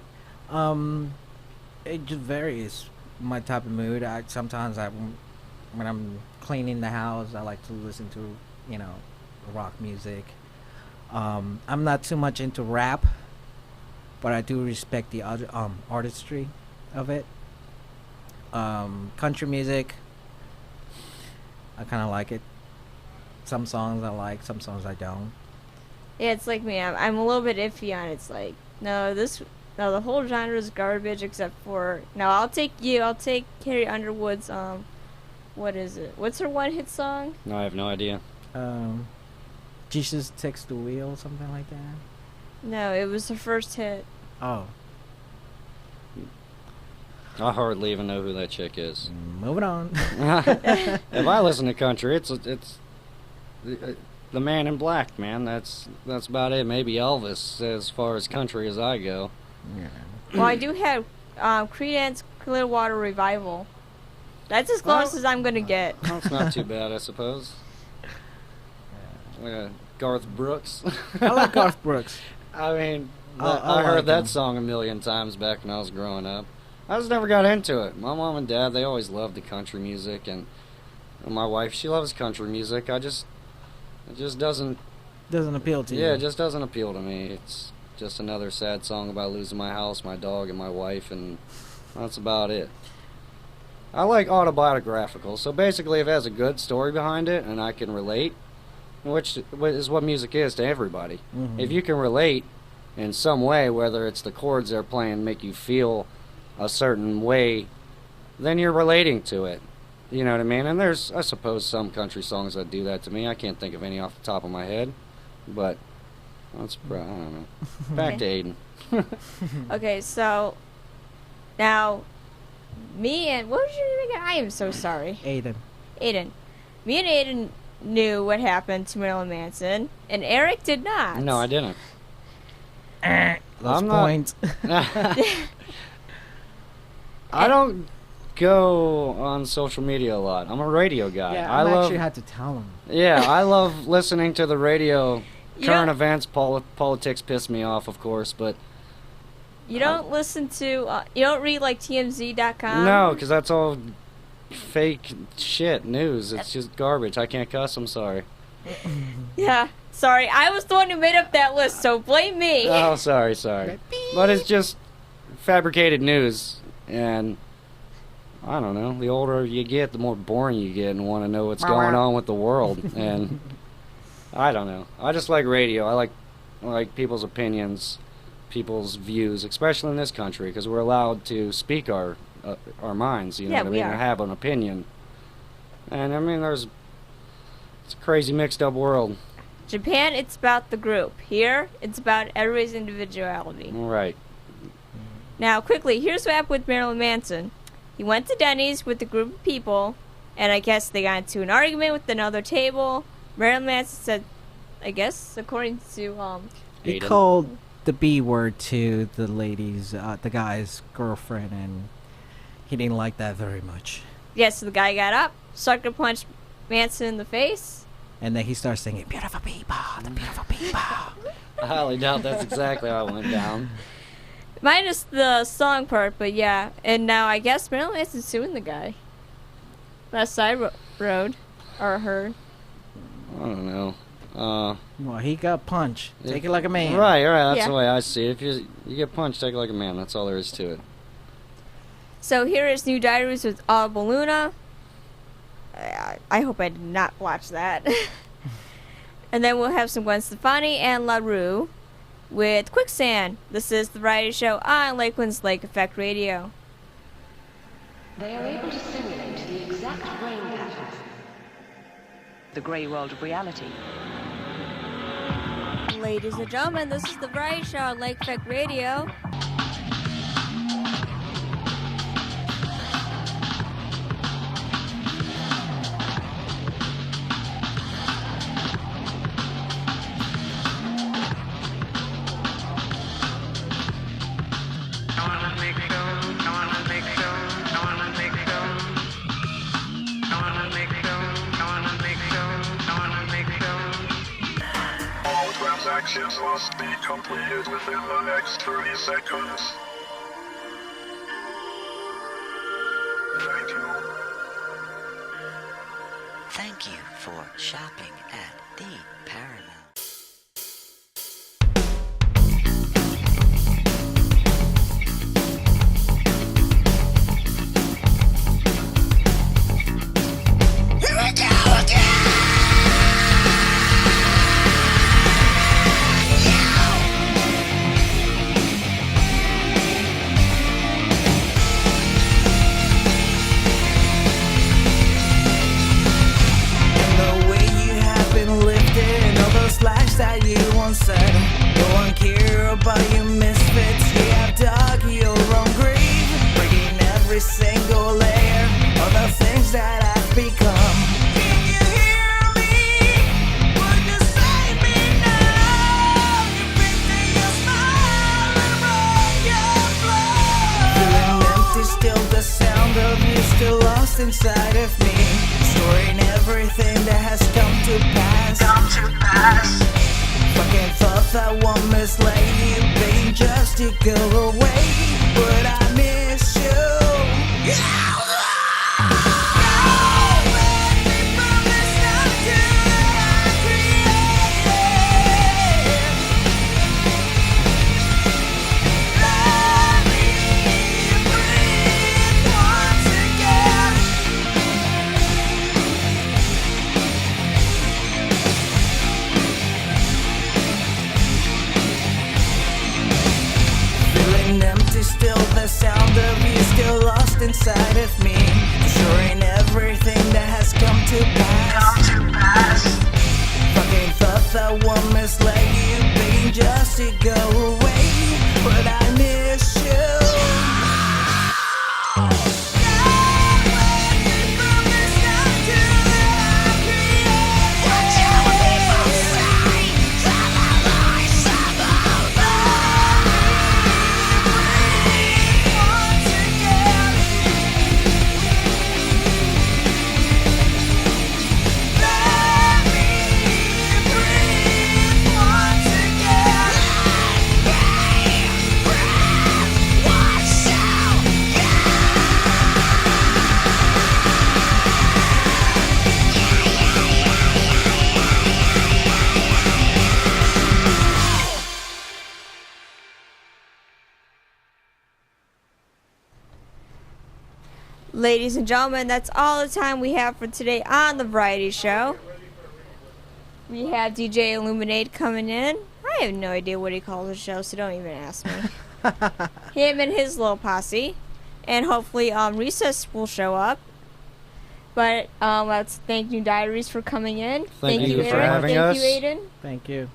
It just varies my type of mood. Sometimes when I'm cleaning the house, I like to listen to rock music. I'm not too much into rap, but I do respect the artistry of it. Country music, I kind of like it. Some songs I like, some songs I don't. Yeah, it's like me. I'm a little bit iffy on it. It's like, no, the whole genre is garbage except for... No, I'll take Carrie Underwood's, what is it? What's her one-hit song? No, I have no idea. Jesus Takes the Wheel, something like that. No, it was her first hit. Oh. I hardly even know who that chick is. Moving on. If I listen to country, it's the Man in Black, man. That's about it. Maybe Elvis, as far as country as I go. Yeah. Well, I do have Creedence Clearwater Revival. That's as close as I'm gonna get. That's not too bad, I suppose. Garth Brooks. I like Garth Brooks. I mean, I I heard like that him. song a million times back when I was growing up. I just never got into it. My mom and dad, they always loved the country music, and my wife, she loves country music. It just doesn't appeal to you. Yeah, it just doesn't appeal to me. It's just another sad song about losing my house, my dog, and my wife, and that's about it. I like autobiographical. So basically, if it has a good story behind it and I can relate, which is what music is to everybody. Mhm. If you can relate in some way, whether it's the chords they're playing make you feel a certain way, then you're relating to it. You know what I mean? And there's, I suppose, some country songs that do that to me. I can't think of any off the top of my head, but that's, I don't know. Back to Aedan. Okay, so now me and what was your name again? I am so sorry. Aedan. Aedan. Me and Aedan knew what happened to Marilyn Manson, and Eric did not. No, I didn't. Those I'm not- points. I don't go on social media a lot. I'm a radio guy. Yeah, I I love, actually had to tell him. Yeah, I love listening to the radio. You Current don't- events, politics piss me off, of course, but You don't listen to, you don't read like TMZ.com? no, because that's all fake shit news. It's just garbage. I can't cuss. I'm sorry. Yeah, sorry. I was the one who made up that list, so blame me. Oh, sorry. But it's just fabricated news, and I don't know. The older you get, the more boring you get, and want to know what's going on with the world. And I don't know. I just like radio. I like people's opinions, people's views, especially in this country, because we're allowed to speak our minds. You know Yeah, what I we mean? are. Or have an opinion. And I mean, it's a crazy mixed up world. Japan, it's about the group. Here, it's about everybody's individuality. Right. Now, quickly, here's what happened with Marilyn Manson. He went to Denny's with a group of people, and I guess they got into an argument with another table. Marilyn Manson said, I guess, according to, He Aedan. called the B word to the the guy's girlfriend, and he didn't like that very much. yes, the guy got up, sucker punched Manson in the face. And then he starts singing, "Beautiful people, the beautiful people." I highly doubt that's exactly how it went down. Minus the song part, but yeah. And now I guess Marilyn Manson's suing the guy. Last I rode, or heard. I don't know. Well, he got punched. Take it like a man. Right. That's Yeah. the way I see it. If you get punched, take it like a man. That's all there is to it. So here is new Diaries with Audible Luna. I hope I did not watch that. And then we'll have some Gwen Stefani and La Rue with Quicksand. This is the variety show on Lakeland's Lake Effect Radio. They are able to simulate the exact brain patterns. The grey world of reality. Ladies and gentlemen, this is the variety show on Lake Effect Radio. All transactions must be completed within the next 30 seconds. Thank you. Thank you for shopping at the Paramount. Here we go again! The way you have been lifted and all those lies that you once said. No one care about your misfits. You have dug your own grave, breaking every single layer of the things that I've become. Can you hear me? Would you save me now? You think that you smile and roll your blood. Feeling empty, still the sound of you still lost inside of me. Storing everything that has come to pass. Fucking thought that won't mislead you, being just to go away, but I miss you. Let me breathe once again. Ladies and gentlemen, that's all the time we have for today on the Variety Show. We have DJ Illuminate coming in. I have no idea what he calls the show, so don't even ask me. Him and his little posse. And hopefully Recess will show up. But let's thank New Diaries for coming in. Thank you for Aaron. having us. Thank you, Aedan. Thank you.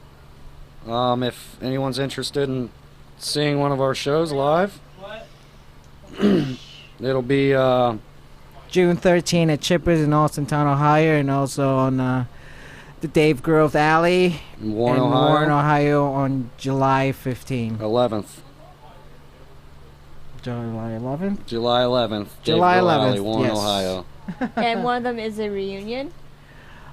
If anyone's interested in seeing one of our shows live, it'll be June 13 at Chippers in Austintown, Ohio, and also on the Dave Grove Alley in Warren, in Ohio. Warren, Ohio on July 15. 11th. July 11th? July 11th. July Dave Grove 11th, Alley, Warren, yes. Ohio. And one of them is a reunion.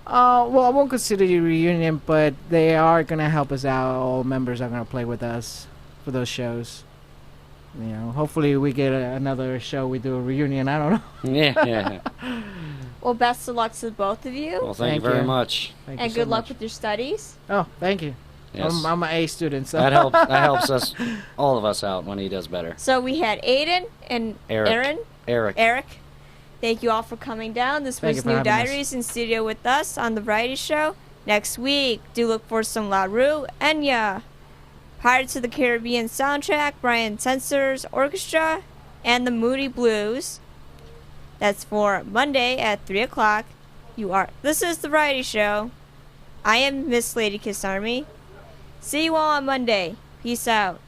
Well, I won't consider it a reunion, but they are going to help us out. All members are going to play with us for those shows. You know, hopefully we get another show, we do a reunion, I don't know. Yeah. Well, best of luck to both of you. Well, thank you very much. Thank And you so good luck much. with your studies. Oh, thank you. Yes. I'm an A student, so That helps us, all of us out when he does better. So we had Aedan and Eric. Eric. Thank you all for coming down. This Thank was you for New having us. Diaries in studio with us on the Variety Show. Next week, do look for some La Rue, Enya, Pirates of the Caribbean soundtrack, Brian Tensor's Orchestra, and the Moody Blues. That's for Monday at 3 o'clock. This is the Variety Show. I am Miss Lady Kiss Army. See you all on Monday. Peace out.